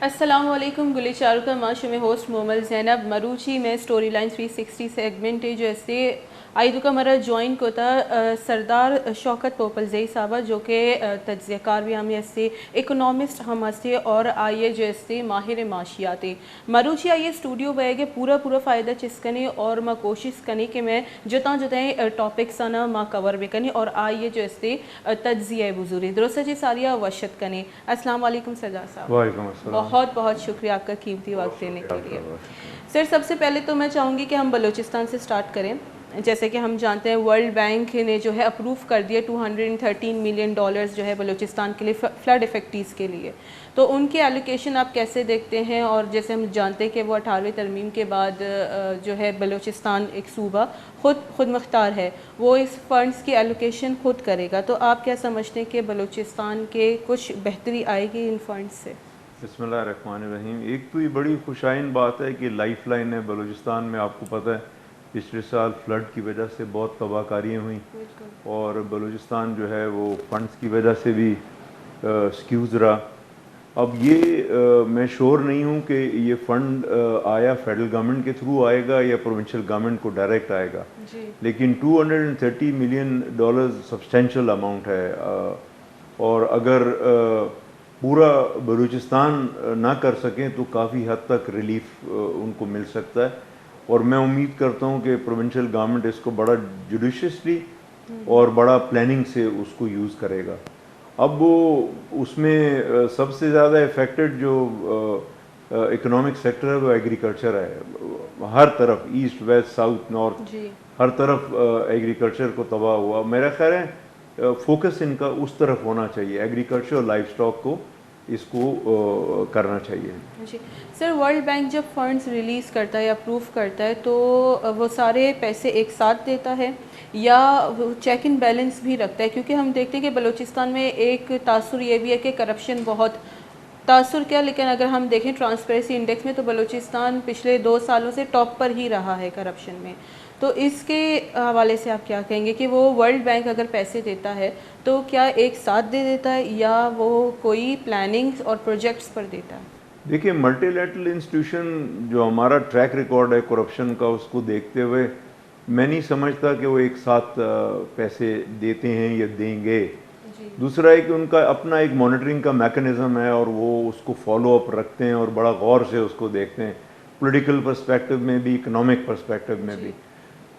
السلام علیکم گلی چارو کا ماشو میں ہوسٹ مومل زینب مروچی میں سٹوری لائن 360 سیگمنٹ جو ایسے آئیدو کا مرا جوائن کو تھا سردار شوکت پوپل زئی صاحبہ جو کہ تجزیہ کار بھی ہمیں ایسے اکنامسٹ ہم ہستے اور آئیے جو ایسے ماہر معاشیاتی مروچی آئیے اسٹوڈیو بے گے پورا فائدہ چس کنے اور میں کوشش کنی کہ میں جتائیں ٹاپکس آنا ماں کور بھی کنی اور آئیے جو ایسے تجزیہ بزوری درست جی ساریہ وشت کنی. السلام علیکم سردار صاحب. وعلیکم السلام. بہت شکریہ آپ کا قیمتی وقت دینے کے لیے. سر سب سے پہلے تو میں چاہوں گی کہ ہم بلوچستان سے سٹارٹ کریں. جیسے کہ ہم جانتے ہیں ورلڈ بینک نے جو ہے اپروو کر دیا $213 ملین جو ہے بلوچستان کے لیے فلڈ افیکٹیز کے لیے. تو ان کی ایلوکیشن آپ کیسے دیکھتے ہیں؟ اور جیسے ہم جانتے ہیں کہ وہ 18ویں ترمیم کے بعد جو ہے بلوچستان ایک صوبہ خود مختار ہے، وہ اس فنڈز کی ایلوکیشن خود کرے گا. تو آپ کیا سمجھتے ہیں کہ بلوچستان کے کچھ بہتری آئے گی ان فنڈز سے؟ بسم اللہ الرحمن الرحیم. ایک تو یہ بڑی خوشائن بات ہے کہ لائف لائن ہے بلوچستان میں. آپ کو پتہ ہے پچھلے سال فلڈ کی وجہ سے بہت تباہ کاریاں ہوئیں اور بلوچستان جو ہے وہ فنڈز کی وجہ سے بھی سکیوز رہا. اب یہ میں شور نہیں ہوں کہ یہ فنڈ آیا فیڈرل گورنمنٹ کے تھرو آئے گا یا پروونشل گورنمنٹ کو ڈائریکٹ آئے گا، لیکن $230 ملین سبسٹینشل اماؤنٹ ہے. اور اگر پورا بلوچستان نہ کر سکیں تو کافی حد تک ریلیف ان کو مل سکتا ہے. اور میں امید کرتا ہوں کہ پروونشل گورنمنٹ اس کو بڑا جوڈیشیسلی اور بڑا پلاننگ سے اس کو یوز کرے گا. اب وہ اس میں سب سے زیادہ افیکٹڈ جو اکنامک سیکٹر ہے وہ ایگریکلچر ہے. ہر طرف ایسٹ ویسٹ ساؤتھ نارتھ ہر طرف ایگریکلچر کو تباہ ہوا. میرا خیال ہے فوکس ان کا اس طرف ہونا چاہیے، ایگریکلچر اور لائف سٹاک کو اس کو کرنا چاہیے. جی سر، ورلڈ بینک جب فنڈز ریلیز کرتا ہے یا اپروو کرتا ہے تو وہ سارے پیسے ایک ساتھ دیتا ہے یا چیک ان بیلنس بھی رکھتا ہے؟ کیونکہ ہم دیکھتے ہیں کہ بلوچستان میں ایک تاثر یہ بھی ہے کہ کرپشن بہت تاثر کیا، لیکن اگر ہم دیکھیں ٹرانسپیرنسی انڈیکس میں تو بلوچستان پچھلے 2 سالوں سے ٹاپ پر ہی رہا ہے کرپشن میں. تو اس کے حوالے سے آپ کیا کہیں گے کہ وہ ورلڈ بینک اگر پیسے دیتا ہے تو کیا ایک ساتھ دے دیتا ہے یا وہ کوئی پلاننگز اور پروجیکٹس پر دیتا ہے؟ دیکھیے ملٹی لیٹرل انسٹیٹیوشن جو ہمارا ٹریک ریکارڈ ہے کرپشن کا، اس کو دیکھتے ہوئے میں نہیں سمجھتا کہ وہ ایک ساتھ پیسے دیتے ہیں یا دیں گے. دوسرا ہے کہ ان کا اپنا ایک مانیٹرنگ کا میکنزم ہے اور وہ اس کو فالو اپ رکھتے ہیں اور بڑا غور سے اس کو دیکھتے ہیں، پولیٹیکل پرسپیکٹو میں بھی اکنامک پرسپیکٹو میں بھی.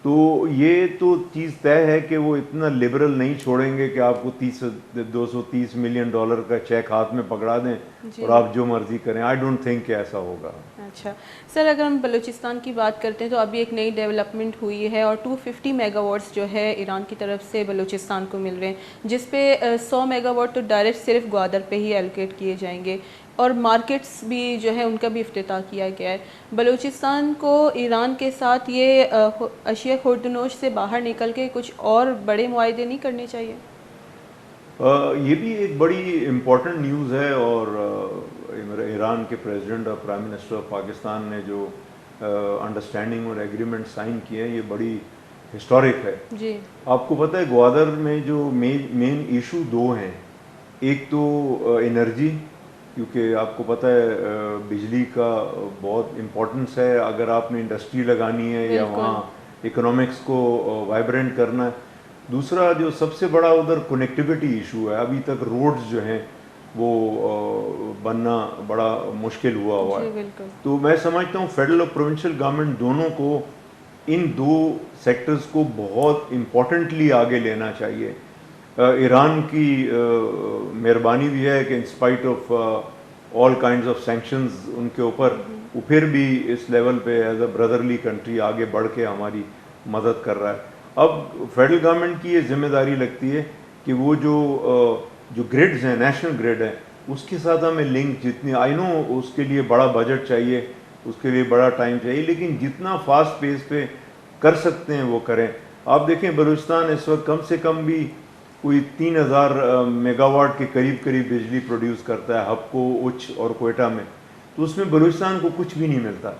تو یہ تو چیز طے ہے کہ وہ اتنا لبرل نہیں چھوڑیں گے کہ آپ کو $230 ملین کا چیک ہاتھ میں پکڑا دیں اور آپ جو مرضی کریں. آئی ڈونٹ تھنک کہ ایسا ہوگا. اچھا سر، اگر ہم بلوچستان کی بات کرتے ہیں تو ابھی ایک نئی ڈیولپمنٹ ہوئی ہے اور 250 میگا واٹس جو ہے ایران کی طرف سے بلوچستان کو مل رہے ہیں، جس پہ 100 میگا واٹ تو ڈائریکٹ صرف گوادر پہ ہی ایلوکیٹ کیے جائیں گے اور مارکیٹس بھی جو ہے ان کا بھی افتتاح کیا گیا ہے. بلوچستان کو ایران کے ساتھ یہ اشیاء خوردنوش سے باہر نکل کے کچھ اور بڑے معاہدے نہیں کرنے چاہیے؟ یہ بھی ایک بڑی امپورٹنٹ نیوز ہے اور ایران کے پریزیڈنٹ اور پرائم منسٹر آف پاکستان نے جو انڈرسٹینڈنگ اور ایگریمنٹ سائن کیے ہیں یہ بڑی ہسٹورک ہے. جی آپ کو پتہ ہے گوادر میں جو مین ایشو 2 ہیں. ایک تو انرجی، کیونکہ آپ کو پتہ ہے بجلی کا بہت امپورٹنس ہے اگر آپ نے انڈسٹری لگانی ہے یا وہاں اکنامکس کو وائبرنٹ کرنا ہے. دوسرا جو سب سے بڑا ادھر کنیکٹیوٹی ایشو ہے. ابھی تک روڈز جو ہیں وہ بننا بڑا مشکل ہوا ہے. تو میں سمجھتا ہوں فیڈرل اور پروونشل گورنمنٹ دونوں کو ان 2 سیکٹرز کو بہت امپورٹنٹلی آگے لینا چاہیے. ایران کی مہربانی بھی ہے کہ in spite of all kinds of sanctions ان کے اوپر وہ پھر بھی اس لیول پہ ایز اے برادرلی کنٹری آگے بڑھ کے ہماری مدد کر رہا ہے. اب فیڈرل گورنمنٹ کی یہ ذمہ داری لگتی ہے کہ وہ جو گریڈز ہیں، نیشنل گریڈ ہیں، اس کے ساتھ ہمیں لنک جتنی آئی نو اس کے لیے بڑا بجٹ چاہیے، اس کے لیے بڑا ٹائم چاہیے، لیکن جتنا فاسٹ پیس پہ کر سکتے ہیں وہ کریں. آپ دیکھیں بلوچستان اس وقت کم سے کم بھی کوئی 3000 میگا واٹ کے قریب بجلی پروڈیوس کرتا ہے ہب کو، اچ اور کوئٹہ میں. تو اس میں بلوچستان کو کچھ بھی نہیں ملتا.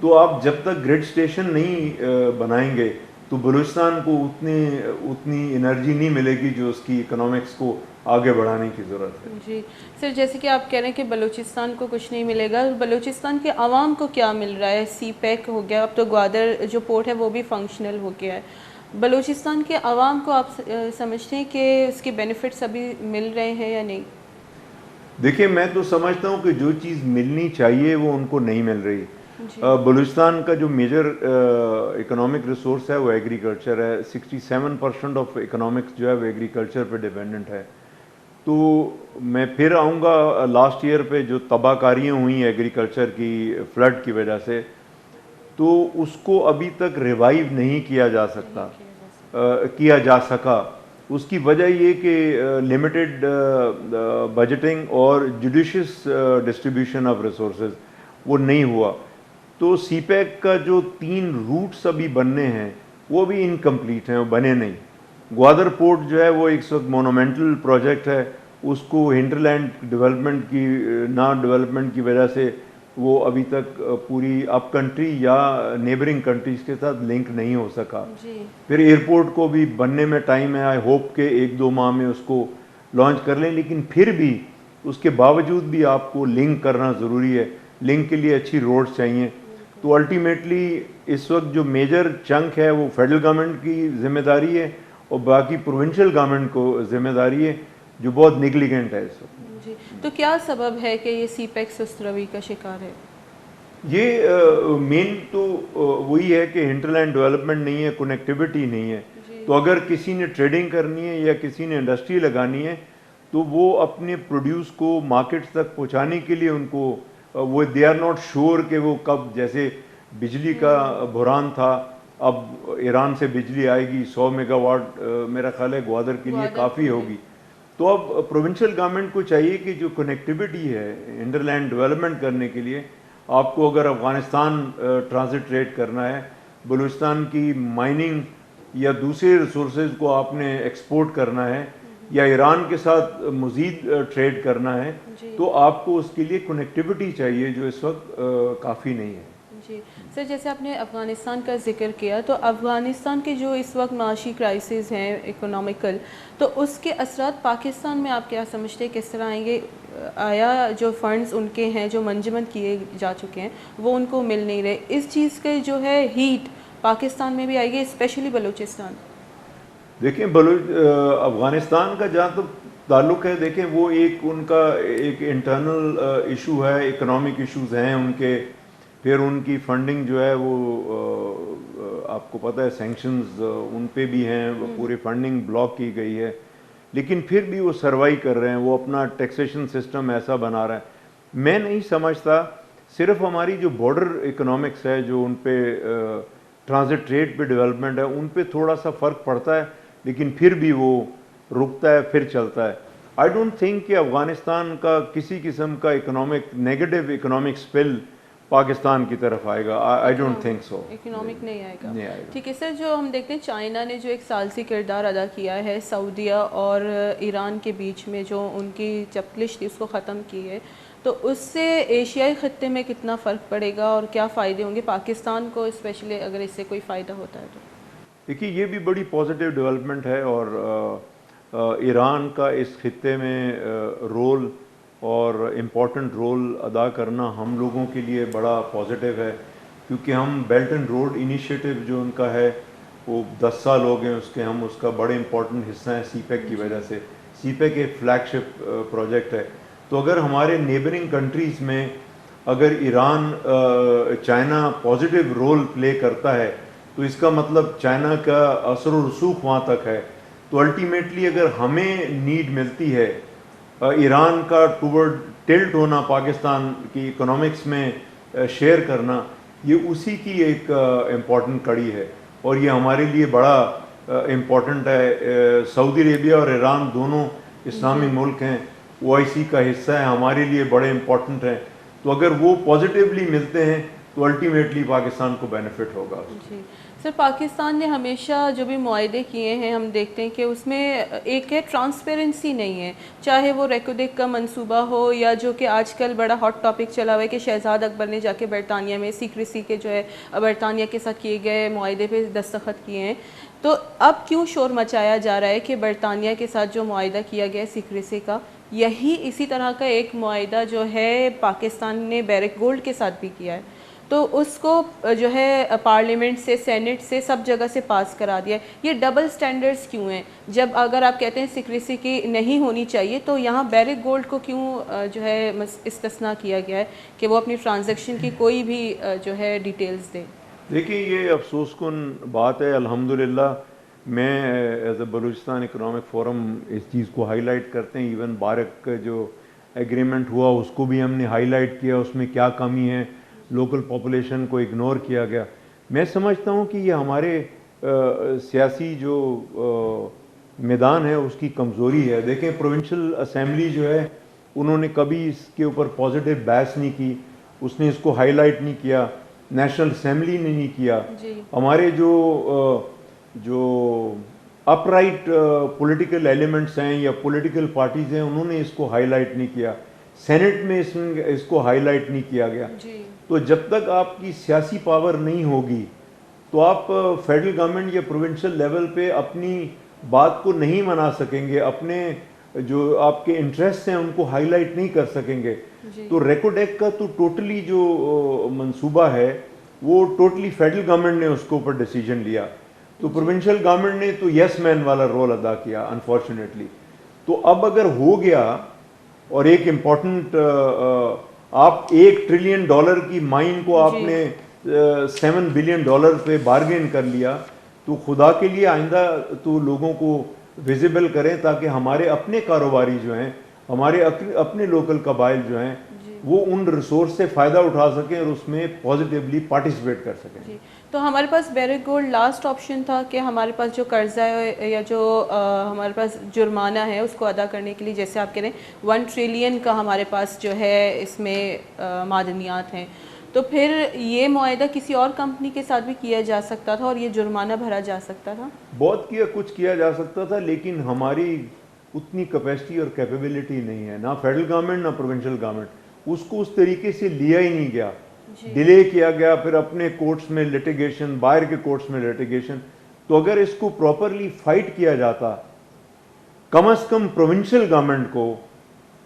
تو آپ جب تک گریڈ اسٹیشن نہیں بنائیں گے تو بلوچستان کو اتنی انرجی نہیں ملے گی جو اس کی اکنامکس کو آگے بڑھانے کی ضرورت ہے. جی سر، جیسے کہ آپ کہہ رہے ہیں کہ بلوچستان کو کچھ نہیں ملے گا، بلوچستان کے عوام کو کیا مل رہا ہے؟ سی پیک ہو گیا، اب تو گوادر جو پورٹ ہے وہ بھی فنکشنل ہو گیا ہے. بلوچستان کے عوام کو آپ سمجھتے ہیں کہ اس کے بینیفٹس ابھی مل رہے ہیں یا نہیں؟ دیکھیں میں تو سمجھتا ہوں کہ جو چیز ملنی چاہیے وہ ان کو نہیں مل رہی. جی بلوچستان کا جو میجر اکنامک ریسورس ہے وہ ایگریکلچر ہے. 67% آف اکنامکس جو ہے وہ ایگریکلچر پہ ڈیپینڈنٹ ہے. تو میں پھر آؤں گا لاسٹ ایئر پہ جو تباہ کاریاں ہوئیں ایگریکلچر کی فلڈ کی وجہ سے، تو اس کو ابھی تک ریوائیو نہیں کیا جا سکا. اس کی وجہ یہ کہ لمیٹڈ بجٹنگ اور جوڈیشس ڈسٹریبیوشن آف ریسورسز وہ نہیں ہوا. تو سی پیک کا جو 3 روٹس ابھی بننے ہیں وہ بھی انکمپلیٹ ہیں، وہ بنے نہیں. گوادر پورٹ جو ہے وہ ایک وقت مونومنٹل پروجیکٹ ہے، اس کو ہنٹرلینڈ ڈیولپمنٹ کی وجہ سے وہ ابھی تک پوری اپ کنٹری یا نیبرنگ کنٹریز کے ساتھ لنک نہیں ہو سکا. پھر ایئرپورٹ کو بھی بننے میں ٹائم ہے، آئی ہوپ کہ 1-2 ماہ میں اس کو لانچ کر لیں. لیکن پھر بھی اس کے باوجود بھی آپ کو لنک کرنا ضروری ہے. لنک کے لیے اچھی روڈز چاہیے. تو الٹیمیٹلی اس وقت جو میجر چنک ہے وہ فیڈرل گورنمنٹ کی ذمہ داری ہے اور باقی پروونشل گورنمنٹ کو ذمہ داری ہے جو بہت نیگلیجنٹ ہے اس وقت. جی تو کیا سبب ہے کہ یہ سی پیک سست روی کا شکار ہے؟ یہ مین تو وہی ہے کہ ہنٹرلینڈ ڈیولپمنٹ نہیں ہے، کنیکٹیوٹی نہیں ہے. تو اگر کسی نے ٹریڈنگ کرنی ہے یا کسی نے انڈسٹری لگانی ہے تو وہ اپنے پروڈیوس کو مارکیٹ تک پہنچانے کے لیے ان کو وہ دے آر ناٹ شور کہ وہ کب، جیسے بجلی کا بحران تھا، اب ایران سے بجلی آئے گی 100 میگا واٹ، میرا خیال ہے گوادر کے لیے کافی ہوگی. تو اب پروونشل گورنمنٹ کو چاہیے کہ جو کنیکٹیوٹی ہے ہنٹرلینڈ ڈیولپمنٹ کرنے کے لیے، آپ کو اگر افغانستان ٹرانزٹ ٹریڈ کرنا ہے، بلوچستان کی مائننگ یا دوسرے ریسورسز کو آپ نے ایکسپورٹ کرنا ہے یا ایران کے ساتھ مزید ٹریڈ کرنا ہے، تو آپ کو اس کے لیے کنیکٹیوٹی چاہیے جو اس وقت کافی نہیں ہے. جی سر، جیسے آپ نے افغانستان کا ذکر کیا، تو افغانستان کے جو اس وقت معاشی کرائسس ہیں اکنامیکل، تو اس کے اثرات پاکستان میں آپ کیا سمجھتے ہیں کس طرح آئیں گے؟ آیا جو فنڈز ان کے ہیں جو منجمد کیے جا چکے ہیں وہ ان کو مل نہیں رہے، اس چیز کے جو ہے ہیٹ پاکستان میں بھی آئے گی، اسپیشلی بلوچستان؟ دیکھیں افغانستان کا جہاں تک تعلق ہے، دیکھیں وہ ان کا ایک انٹرنل ایشو ہے، اکنامک ایشوز ہیں ان کے. پھر ان کی فنڈنگ جو ہے وہ آپ کو پتہ ہے سینکشنز ان پہ بھی ہیں، پوری فنڈنگ بلاک کی گئی ہے. لیکن پھر بھی وہ سروائیو کر رہے ہیں، وہ اپنا ٹیکسیشن سسٹم ایسا بنا رہا ہے. میں نہیں سمجھتا صرف ہماری جو بارڈر اکنامکس ہے، جو ان پہ ٹرانزٹ ٹریڈ پہ ڈیولپمنٹ ہے، ان پہ تھوڑا سا فرق پڑتا ہے، لیکن پھر بھی وہ رکتا ہے پھر چلتا ہے. آئی ڈونٹ تھنک کہ افغانستان کا کسی قسم کا نیگیٹو اکنامک سپل پاکستان کی طرف آئے گا. I don't think so. Economic نہیں آئے گا. ٹھیک ہے سر، جو ہم دیکھتے ہیں چائنا نے جو ایک ثالثی کردار ادا کیا ہے سعودیہ اور ایران کے بیچ میں، جو ان کی چپکلش تھی اس کو ختم کی ہے، تو اس سے ایشیائی خطے میں کتنا فرق پڑے گا اور کیا فائدے ہوں گے پاکستان کو، اسپیشلی اگر اس سے کوئی فائدہ ہوتا ہے تو؟ دیکھیے یہ بھی بڑی پازیٹیو ڈیولپمنٹ ہے، اور ایران کا اس خطے میں رول اور امپورٹنٹ رول ادا کرنا ہم لوگوں کے لیے بڑا پازیٹیو ہے، کیونکہ ہم بیلٹ اینڈ روڈ انیشیٹو جو ان کا ہے وہ 10 سال ہو گئے ہم اس کا بڑے امپورٹنٹ حصہ ہیں سی پیک کی وجہ سے. سی پیک ایک فلیگ شپ پروجیکٹ ہے. تو اگر ہمارے نیبرنگ کنٹریز میں اگر Iran China positive role play کرتا ہے تو اس کا مطلب چائنا کا اثر و رسوخ وہاں تک ہے. تو الٹیمیٹلی اگر ہمیں نیڈ ملتی ہے ایران کا ٹورڈ ٹلٹ ہونا، پاکستان کی اکنامکس میں شیئر کرنا، یہ اسی کی ایک امپورٹنٹ کڑی ہے اور یہ ہمارے لیے بڑا امپورٹنٹ ہے. سعودی عربیہ اور ایران دونوں اسلامی ملک ہیں، OIC کا حصہ ہے، ہمارے لیے بڑے امپورٹنٹ ہیں. تو اگر وہ پازیٹیولی ملتے ہیں تو الٹیمیٹلی پاکستان کو بینیفٹ ہوگا. جی سر، پاکستان نے ہمیشہ جو بھی معاہدے کیے ہیں ہم دیکھتے ہیں کہ اس میں ایک ہے ٹرانسپیرنسی نہیں ہے، چاہے وہ ریکوڈیک کا منصوبہ ہو یا جو کہ آج کل بڑا ہاٹ ٹاپک چلا ہوا ہے کہ شہزاد اکبر نے جا کے برطانیہ میں سیکریسی کے جو ہے برطانیہ کے ساتھ کیے گئے معاہدے پہ دستخط کیے ہیں. تو اب کیوں شور مچایا جا رہا ہے کہ برطانیہ کے ساتھ جو معاہدہ کیا گیا ہے سیکریسی کا، یہی اسی طرح کا ایک معاہدہ جو ہے پاکستان نے بیرک گولڈ کے ساتھ بھی کیا ہے، تو اس کو جو ہے پارلیمنٹ سے، سینٹ سے، سب جگہ سے پاس کرا دیا ہے. یہ ڈبل سٹینڈرڈز کیوں ہیں؟ جب اگر آپ کہتے ہیں سیکریسی کی نہیں ہونی چاہیے تو یہاں بیرک گولڈ کو کیوں جو ہے استثناء کیا گیا ہے کہ وہ اپنی ٹرانزیکشن کی کوئی بھی جو ہے ڈیٹیلز دے؟ دیکھیں یہ افسوس کن بات ہے. الحمدللہ میں as a Balochistan economic forum اس چیز کو ہائی لائٹ کرتے ہیں. ایون بارک کا جو ایگریمنٹ ہوا اس کو بھی ہم نے ہائی لائٹ کیا، اس میں کیا کمی ہے، لوکل پاپولیشن کو اگنور کیا گیا. میں سمجھتا ہوں کہ یہ ہمارے سیاسی جو میدان ہے اس کی کمزوری ہے. دیکھیں پروونشل اسمبلی جو ہے انہوں نے کبھی اس کے اوپر پازیٹیو بحث نہیں کی، اس نے اس کو ہائی لائٹ نہیں کیا، نیشنل اسمبلی نے نہیں کیا. ہمارے جو اپ رائٹ پولیٹیکل ایلیمنٹس ہیں یا پولیٹیکل پارٹیز ہیں انہوں نے اس کو ہائی لائٹ نہیں کیا، سینٹ میں اس کو ہائی لائٹ نہیں کیا گیا. تو جب تک آپ کی سیاسی پاور نہیں ہوگی تو آپ فیڈرل گورنمنٹ یا پروونشل لیول پہ اپنی بات کو نہیں منا سکیں گے، اپنے جو آپ کے انٹرسٹ ہیں ان کو ہائی لائٹ نہیں کر سکیں گے. تو ریکوڈیک کا تو ٹوٹلی جو منصوبہ ہے وہ ٹوٹلی فیڈرل گورنمنٹ نے اس کے اوپر ڈیسیجن لیا. تو پروونشل گورنمنٹ نے تو یس مین والا رول ادا کیا انفارچونیٹلی. تو اب اگر ہو گیا اور ایک امپورٹنٹ آپ $1 ٹریلین کی مائن کو آپ نے $7 بلین پہ بارگین کر لیا، تو خدا کے لیے آئندہ تو لوگوں کو ویزیبل کریں تاکہ ہمارے اپنے کاروباری جو ہیں، ہمارے اپنے لوکل قبائل جو ہیں وہ ان ریسورس سے فائدہ اٹھا سکیں اور اس میں پازیٹیولی پارٹیسپیٹ کر سکیں. جی تو ہمارے پاس بیرک گولڈ لاسٹ آپشن تھا کہ ہمارے پاس جو قرضہ ہے یا جو ہمارے پاس جرمانہ ہے اس کو ادا کرنے کے لیے، جیسے آپ کہہ رہے ہیں 1 ٹریلین کا ہمارے پاس جو ہے اس میں معدنیات ہیں، تو پھر یہ معاہدہ کسی اور کمپنی کے ساتھ بھی کیا جا سکتا تھا اور یہ جرمانہ بھرا جا سکتا تھا. بہت کچھ کیا جا سکتا تھا، لیکن ہماری اتنی کیپیسٹی اور کیپیبلٹی نہیں ہے، نہ فیڈرل گورنمنٹ نہ پروونشل گورنمنٹ. اس کو اس طریقے سے لیا ہی نہیں گیا، ڈیلے کیا گیا، پھر اپنے کورٹس میں لیٹیگیشن، باہر کے کورٹس میں لیٹیگیشن. تو اگر اس کو پراپرلی فائٹ کیا جاتا، کم از کم پروونشل گورنمنٹ کو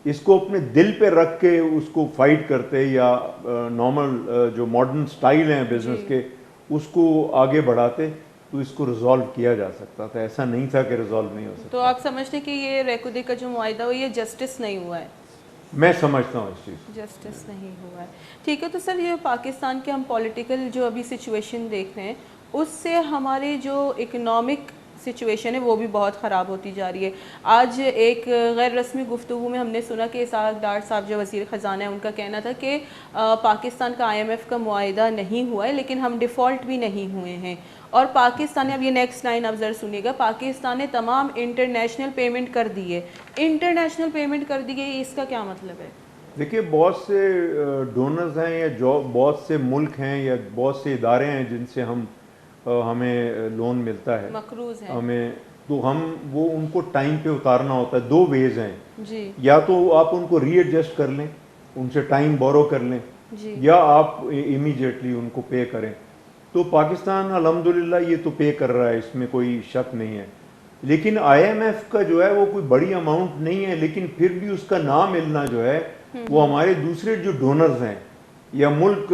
اس کو اپنے دل پہ رکھ کے اس کو فائٹ کرتے، یا نارمل جو ماڈرن سٹائل ہیں بزنس کے اس کو آگے بڑھاتے تو اس کو ریزالو کیا جا سکتا تھا. ایسا نہیں تھا کہ ریزالو نہیں ہو سکتا. تو آپ سمجھتے کہ یہ ریکوڈیک کا جو معاہدہ ہو یہ جسٹس نہیں ہوا ہے؟ میں سمجھتا ہوں اس چیز جسٹس نہیں ہوا ہے. ٹھیک ہے، تو سر یہ پاکستان کے ہم پولیٹیکل جو ابھی سچویشن دیکھ رہے ہیں اس سے ہماری جو اکنامک سچویشن ہے وہ بھی بہت خراب ہوتی جا رہی ہے. آج ایک غیر رسمی گفتگو میں ہم نے سنا کہ اسحاق ڈار صاحب جو وزیر خزانہ ہیں ان کا کہنا تھا کہ پاکستان کا IMF کا معاہدہ نہیں ہوا ہے لیکن ہم ڈیفالٹ بھی نہیں ہوئے ہیں. اور پاکستان نے، اب یہ نیکسٹ لائن آپ ذرا سنیے گا، پاکستان نے تمام انٹرنیشنل پیمنٹ کر دی ہے. انٹرنیشنل پیمنٹ کر دی گئی، اس کا کیا مطلب ہے؟ دیکھیے بہت سے ڈونرز ہیں یا جو بہت سے ملک ہیں یا بہت سے ادارے ہیں جن سے ہمیں لون ملتا ہے، مقروض ہے ہمیں، تو وہ ان کو ٹائم پہ اتارنا ہوتا ہے. 2 ویز ہیں جی، یا تو آپ ان کو ری ایڈجسٹ کر لیں، ان سے ٹائم بورو کر لیں، یا آپ امیجیٹلی ان کو پے کریں. تو پاکستان الحمدللہ یہ تو پے کر رہا ہے، اس میں کوئی شک نہیں ہے. لیکن IMF کا جو ہے وہ کوئی بڑی اماؤنٹ نہیں ہے، لیکن پھر بھی اس کا نہ ملنا جو ہے وہ ہمارے دوسرے جو ڈونرز ہیں یا ملک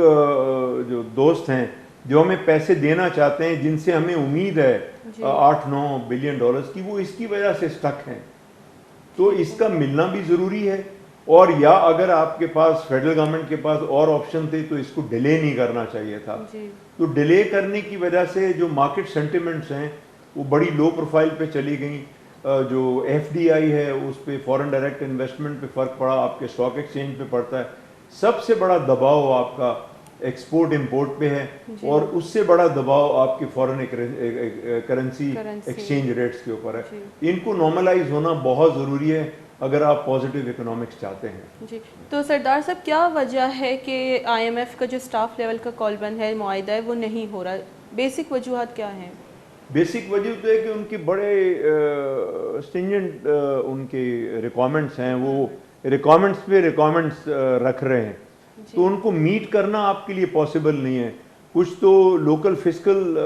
جو دوست ہیں جو ہمیں پیسے دینا چاہتے ہیں، جن سے ہمیں امید ہے $8-9 بلین کی، وہ اس کی وجہ سے سٹک ہیں. تو اس کا ملنا بھی ضروری ہے. اور یا اگر آپ کے پاس فیڈرل گورنمنٹ کے پاس اور آپشن تھے تو اس کو ڈیلے نہیں کرنا چاہیے تھا. تو ڈیلے کرنے کی وجہ سے جو مارکیٹ سینٹیمنٹس ہیں وہ بڑی لو پروفائل پہ چلی گئیں. جو FDI ہے اس پہ، فورن ڈائریکٹ انویسٹمنٹ پہ فرق پڑا، آپ کے اسٹاک ایکسچینج پہ پڑتا ہے. سب سے بڑا دباؤ آپ کا ایکسپورٹ امپورٹ پہ ہے اور اس سے بڑا دباؤ آپ کے فورن کرنسی ایکسچینج ریٹس کے اوپر ہے. ان کو نارملائز ہونا بہت ضروری ہے اگر آپ پازیٹیو اکنامکس چاہتے ہیں. جی تو سردار صاحب کیا وجہ ہے کہ آئی ایم ایف کا جو اسٹاف لیول کا کال بند ہے معاہدہ ہے وہ نہیں ہو رہا؟ بیسک وجوہات کیا ہیں؟ بیسک وجہ تو ہے کہ ان کے بڑے اسٹینجنٹ ان کے ریکوائرمنٹس ہیں, وہ ریکوائرمنٹس پہ ریکوائرمنٹس رکھ رہے ہیں, تو ان کو میٹ کرنا آپ کے لیے پاسبل نہیں ہے. کچھ تو لوکل فسکل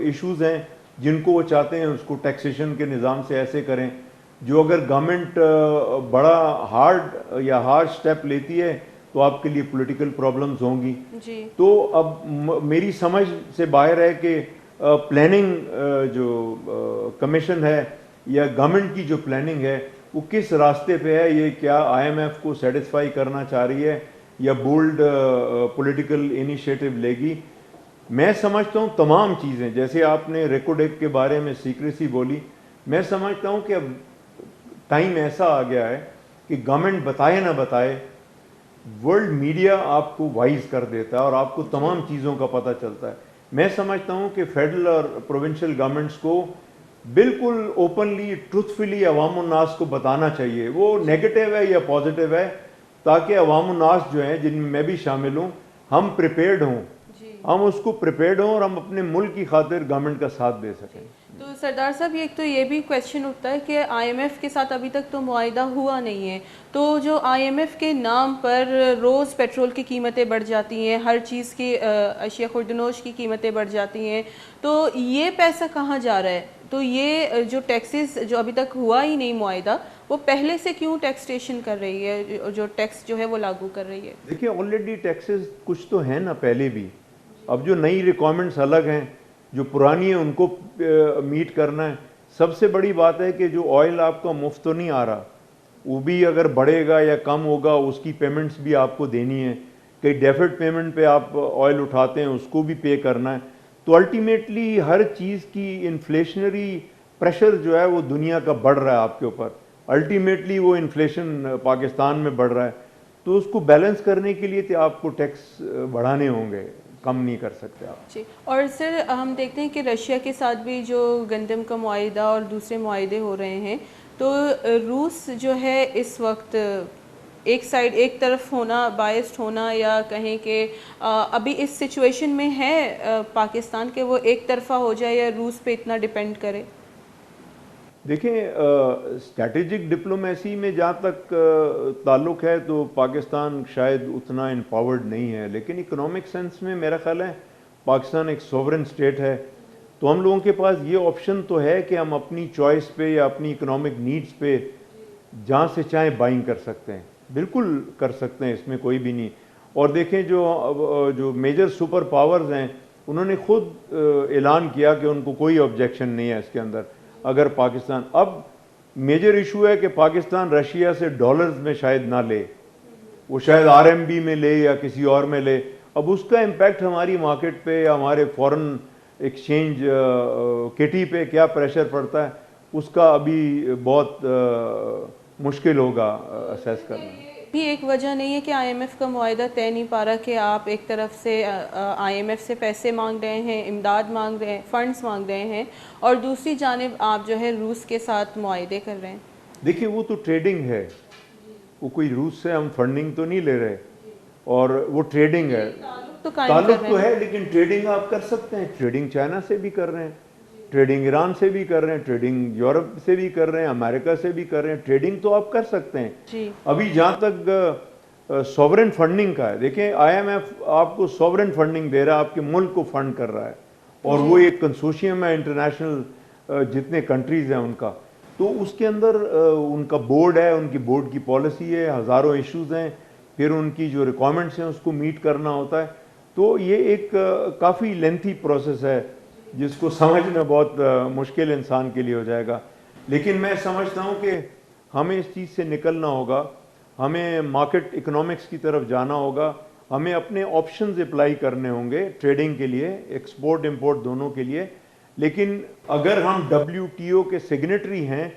ایشوز ہیں جن کو وہ چاہتے ہیں اس کو ٹیکسیشن کے نظام سے ایسے کریں جو اگر گورنمنٹ بڑا ہارڈ یا ہارڈ اسٹیپ لیتی ہے تو آپ کے لیے پولیٹیکل پرابلمز ہوں گی. تو اب میری سمجھ سے باہر ہے کہ پلاننگ جو کمیشن ہے یا گورنمنٹ کی جو پلاننگ ہے وہ کس راستے پہ ہے, یہ کیا آئی ایم ایف کو سیٹسفائی کرنا چاہ رہی ہے یا بولڈ پولیٹیکل انیشیٹو لے گی. میں سمجھتا ہوں تمام چیزیں, جیسے آپ نے ریکوڈیک کے بارے میں سیکریسی بولی, میں سمجھتا ہوں کہ اب ٹائم ایسا آ گیا ہے کہ گورنمنٹ بتائے نہ بتائے ورلڈ میڈیا آپ کو وائز کر دیتا ہے اور آپ کو تمام چیزوں کا پتہ چلتا ہے. میں سمجھتا ہوں کہ فیڈرل اور پروونشل گورنمنٹس کو بالکل اوپنلی ٹروتھفلی عوام الناس کو بتانا چاہیے, وہ نیگیٹو ہے یا پازیٹیو ہے, تاکہ عوام الناس جو ہیں جن میں میں بھی شامل ہوں ہم پریپیئرڈ ہوں, ہم اس کو پریپیئرڈ ہوں اور ہم اپنے ملک کی خاطر گورنمنٹ کا ساتھ دے سکیں. تو سردار صاحب ایک تو یہ بھی کویشچن اٹھتا ہے کہ آئی ایم ایف کے ساتھ ابھی تک تو معاہدہ ہوا نہیں ہے, تو جو آئی ایم ایف کے نام پر روز پیٹرول کی قیمتیں بڑھ جاتی ہیں, ہر چیز کی اشیاء خوردنوش کی قیمتیں بڑھ جاتی ہیں, تو یہ پیسہ کہاں جا رہا ہے؟ تو یہ جو ٹیکسز جو ابھی تک ہوا ہی نہیں معاہدہ, وہ پہلے سے کیوں ٹیکسٹیشن کر رہی ہے, جو ٹیکس جو ہے وہ لاگو کر رہی ہے؟ دیکھیں آلریڈی ٹیکسز کچھ تو ہیں نا پہلے بھی, اب جو نئی ریکوائرمنٹس الگ ہیں, جو پرانی ہیں ان کو میٹ کرنا ہے. سب سے بڑی بات ہے کہ جو آئل آپ کا مفت تو نہیں آ رہا, وہ بھی اگر بڑھے گا یا کم ہوگا اس کی پیمنٹس بھی آپ کو دینی ہے. کئی ڈیفرڈ پیمنٹ پہ آپ آئل اٹھاتے ہیں اس کو بھی پے کرنا ہے. تو الٹیمیٹلی ہر چیز کی انفلیشنری پریشر جو ہے وہ دنیا کا بڑھ رہا ہے آپ کے اوپر, الٹیمیٹلی وہ انفلیشن پاکستان میں بڑھ رہا ہے. تو اس کو بیلنس کرنے کے لیے آپ کو ٹیکس بڑھانے ہوں گے, کم نہیں کر سکتے آپ. جی, اور سر ہم دیکھتے ہیں کہ رشیا کے ساتھ بھی جو گندم کا معاہدہ اور دوسرے معاہدے ہو رہے ہیں, تو روس جو ہے اس وقت ایک سائڈ ایک طرف ہونا, بائسڈ ہونا, یا کہیں کہ ابھی اس سچویشن میں ہے پاکستان کہ وہ ایک طرفہ ہو جائے یا روس پہ اتنا ڈیپینڈ کرے؟ دیکھیں اسٹریٹجک ڈپلومیسی میں جہاں تک تعلق ہے تو پاکستان شاید اتنا امپاورڈ نہیں ہے, لیکن اکنامک سینس میں میرا خیال ہے پاکستان ایک سوورن اسٹیٹ ہے, تو ہم لوگوں کے پاس یہ آپشن تو ہے کہ ہم اپنی چوائس پہ یا اپنی اکنامک نیڈز پہ جہاں سے چاہیں بائنگ کر سکتے ہیں, بالکل کر سکتے ہیں, اس میں کوئی بھی نہیں. اور دیکھیں جو میجر سپر پاورز ہیں انہوں نے خود اعلان کیا کہ ان کو کوئی آبجیکشن نہیں ہے اس کے اندر اگر پاکستان, اب میجر ایشو ہے کہ پاکستان رشیا سے ڈالرز میں شاید نہ لے, وہ شاید آر ایم بی میں لے یا کسی اور میں لے. اب اس کا امپیکٹ ہماری مارکیٹ پہ یا ہمارے فورن ایکسچینج کٹی پہ کیا پریشر پڑتا ہے اس کا ابھی بہت مشکل ہوگا اسیس کرنا. بھی ایک وجہ نہیں ہے کہ آئی ایم ایف کا معاہدہ طے نہیں پا رہا کہ آپ ایک طرف سے آئی ایم ایف سے پیسے مانگ رہے ہیں, امداد مانگ رہے ہیں, فنڈز مانگ رہے ہیں, اور دوسری جانب آپ جو ہے روس کے ساتھ معاہدے کر رہے ہیں؟ دیکھیے وہ تو ٹریڈنگ ہے, وہ کوئی روس سے ہم فنڈنگ تو نہیں لے رہے, اور وہ ٹریڈنگ ہے, تعلق تو ہے, لیکن ٹریڈنگ آپ کر سکتے ہیں. ٹریڈنگ چائنا سے بھی کر رہے ہیں, ٹریڈنگ ایران سے بھی کر رہے ہیں, ٹریڈنگ یورپ سے بھی کر رہے ہیں, امریکہ سے بھی کر رہے ہیں. ٹریڈنگ تو آپ کر سکتے ہیں. ابھی جہاں تک سوورن فنڈنگ کا ہے, دیکھیں آئی ایم ایف آپ کو سوورن فنڈنگ دے رہا ہے, آپ کے ملک کو فنڈ کر رہا ہے, اور وہ ایک کنسورشیم ہے انٹرنیشنل جتنے کنٹریز ہیں ان کا, تو اس کے اندر ان کا بورڈ ہے, ان کی بورڈ کی پالیسی ہے, ہزاروں ایشوز ہیں, پھر ان کی جو ریکوائرمنٹس ہیں اس کو میٹ کرنا ہوتا ہے. تو یہ ایک کافی لینتھی پروسیس ہے جس کو سمجھنا بہت مشکل انسان کے لیے ہو جائے گا. لیکن میں سمجھتا ہوں کہ ہمیں اس چیز سے نکلنا ہوگا, ہمیں مارکیٹ اکنامکس کی طرف جانا ہوگا, ہمیں اپنے آپشنز اپلائی کرنے ہوں گے ٹریڈنگ کے لیے, ایکسپورٹ امپورٹ دونوں کے لیے. لیکن اگر ہم WTO کے سگنیٹری ہیں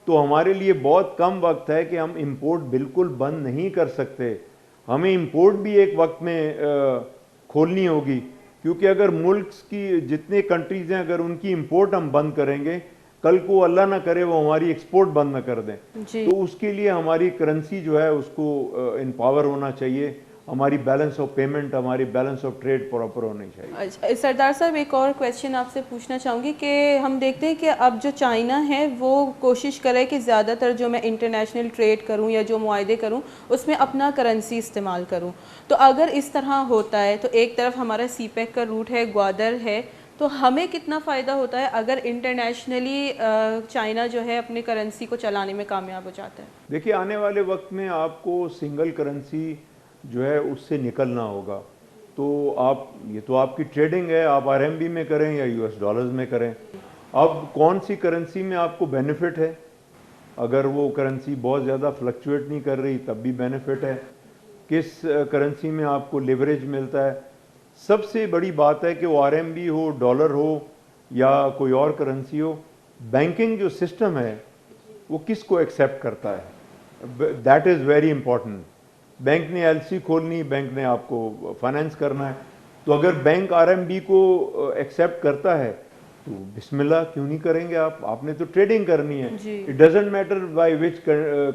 تو ہمارے لیے بہت کم وقت ہے کہ ہم امپورٹ بالکل بند نہیں کر سکتے. ہمیں امپورٹ بھی ایک وقت میں کھولنی ہوگی، کیونکہ اگر ملک کی جتنے کنٹریز ہیں اگر ان کی امپورٹ ہم بند کریں گے، کل کو اللہ نہ کرے وہ ہماری ایکسپورٹ بند نہ کر دیں، تو اس کے لیے ہماری کرنسی جو ہے اس کو امپاور ہونا چاہیے، ہماری بیلنس آف پیمنٹ، ہماری بیلنس آف ٹریڈ پراپر ہونی چاہیے۔ اچھا سردار صاحب، ایک اور کویشچن آپ سے پوچھنا چاہوں گی کہ ہم دیکھتے ہیں کہ اب جو چائنا ہے وہ کوشش کرے کہ زیادہ تر جو میں انٹرنیشنل ٹریڈ کروں یا جو معاہدے کروں اس میں اپنا کرنسی استعمال کروں، تو اگر اس طرح ہوتا ہے تو ایک طرف ہمارا سی پیک کا روٹ ہے، گوادر ہے، تو ہمیں کتنا فائدہ ہوتا ہے اگر انٹرنیشنلی چائنا جو ہے اپنی کرنسی کو چلانے میں کامیاب ہو جاتا ہے؟ دیکھیے آنے والے وقت میں آپ کو سنگل کرنسی جو ہے اس سے نکلنا ہوگا، تو یہ تو آپ کی ٹریڈنگ ہے، آپ آر ایم بی میں کریں یا یو ایس ڈالرز میں کریں، اب کون سی کرنسی میں آپ کو بینیفٹ ہے؟ اگر وہ کرنسی بہت زیادہ فلکچویٹ نہیں کر رہی تب بھی بینیفٹ ہے، کس کرنسی میں آپ کو لیوریج ملتا ہے؟ سب سے بڑی بات ہے کہ وہ آر ایم بی ہو، ڈالر ہو یا کوئی اور کرنسی ہو، بینکنگ جو سسٹم ہے وہ کس کو ایکسیپٹ کرتا ہے، that is very important. Bank نے ایل سی کھولنی، بینک نے آپ کو فائنینس کرنا ہے، تو اگر بینک آر ایم بی کو ایکسیپٹ کرتا ہے تو بسم اللہ کیوں نہیں کریں گے آپ نے تو ٹریڈنگ کرنی ہے، it doesn't matter by which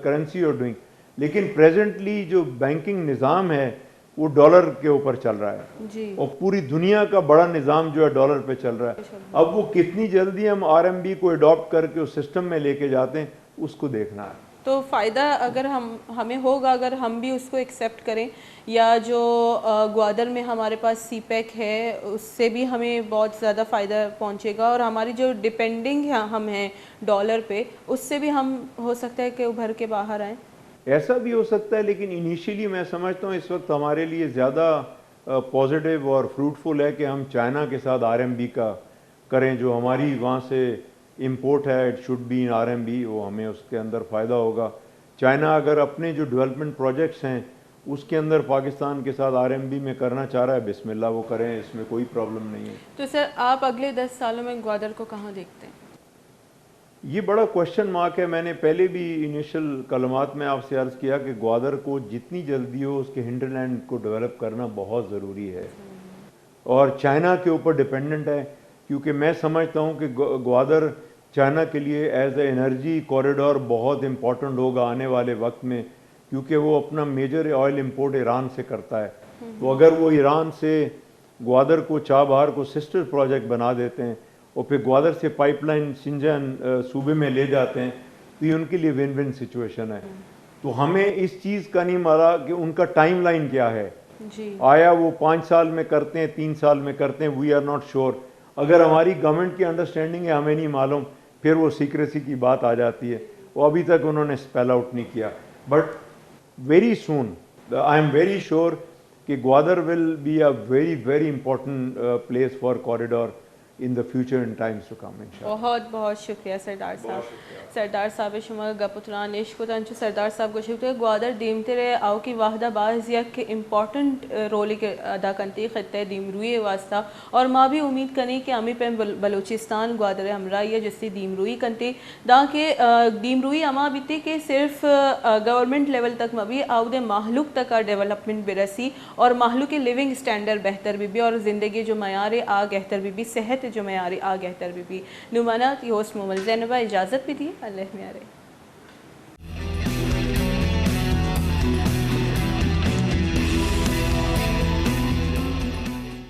currency you are doing, لیکن پریزنٹلی جو بینکنگ نظام ہے وہ ڈالر کے اوپر چل رہا ہے، اور پوری دنیا کا بڑا نظام جو ہے ڈالر پہ چل رہا ہے، اب وہ کتنی جلدی ہم آر ایم بی کو اڈاپٹ کر کے اس سسٹم میں لے کے جاتے ہیں اس کو دیکھنا ہے۔ تو فائدہ اگر ہمیں ہوگا اگر ہم بھی اس کو ایکسیپٹ کریں، یا جو گوادر میں ہمارے پاس سی پیک ہے اس سے بھی ہمیں بہت زیادہ فائدہ پہنچے گا، اور ہماری جو ڈپینڈنگ ہم ہیں ڈالر پہ اس سے بھی ہم ہو سکتا ہے کہ ابھر کے باہر آئیں۔ ایسا بھی ہو سکتا ہے، لیکن انیشیلی میں سمجھتا ہوں اس وقت ہمارے لیے زیادہ پازیٹیو اور فروٹفل ہے کہ ہم چائنا کے ساتھ آر ایم بی کا کریں، جو ہماری وہاں سے امپورٹ ہے اٹ شوڈ بی ان آر ایم بی، وہ ہمیں اس کے اندر فائدہ ہوگا۔ چائنا اگر اپنے جو ڈیولپمنٹ پروجیکٹس ہیں اس کے اندر پاکستان کے ساتھ آر ایم بی میں کرنا چاہ رہا ہے، بسم اللہ وہ کریں، اس میں کوئی پرابلم نہیں ہے۔ تو سر آپ اگلے 10 سالوں میں گوادر کو کہاں دیکھتے ہیں؟ یہ بڑا کوشچن مارک ہے، میں نے پہلے بھی انیشل کلمات میں آپ سے عرض کیا کہ گوادر کو جتنی جلدی ہو اس کے ہنٹرلینڈ کو ڈیولپ کرنا بہت ضروری ہے، اور چائنا کے اوپر ڈیپینڈنٹ ہے، کیونکہ میں سمجھتا ہوں کہ گوادر چائنا کے لیے ایز اے انرجی کوریڈور بہت امپورٹنٹ ہوگا آنے والے وقت میں، کیونکہ وہ اپنا میجر آئل امپورٹ ایران سے کرتا ہے، تو اگر وہ ایران سے گوادر کو چابہار کو سسٹر پروجیکٹ بنا دیتے ہیں اور پھر گوادر سے پائپ لائن شنجان صوبے میں لے جاتے ہیں تو یہ ان کے لیے ون ون سچویشن ہے۔ تو ہمیں اس چیز کا نہیں مارا کہ ان کا ٹائم لائن کیا ہے، آیا وہ 5 سال میں کرتے ہیں، 3 سال میں کرتے ہیں، وی آر ناٹ شور۔ اگر ہماری گورنمنٹ کی انڈرسٹینڈنگ ہے ہمیں نہیں معلوم، پھر وہ سیکریسی کی بات آ جاتی ہے، وہ ابھی تک انہوں نے اسپیل آؤٹ نہیں کیا، but very soon I am very sure کہ Gwadar will be a very very important place for corridor in the future in times to come inshallah۔ بہت بہت شکریہ سردار صاحب۔ سردار صاحب شما گپتران عشق تنچ سردار صاحب کو شکریہ گوادر دیمتے رہے آؤ کی واحدہ باز یک امپورٹنٹ رول ادا کرتی خطہ دیمروئی واسطہ، اور ماں بھی امید کریں کہ ہمیں پہ بلوچستان گوادر ہمراہی ہے جس سے دیمروئی کنتی دا کہ دیمروئی اما بیتی کہ صرف گورنمنٹ لیول تک مبی آؤ دے محلوق تک ڈیولپمنٹ برسی، اور محلوق کے لیونگ سٹینڈرڈ بہتر بھی اور زندگی جو معیار آ بہتر بھی صحت جو معیاری آ بہتر بھی نمانات یہ ہوسٹ مومل زینبہ اجازت بھی دی، اللہ میارے۔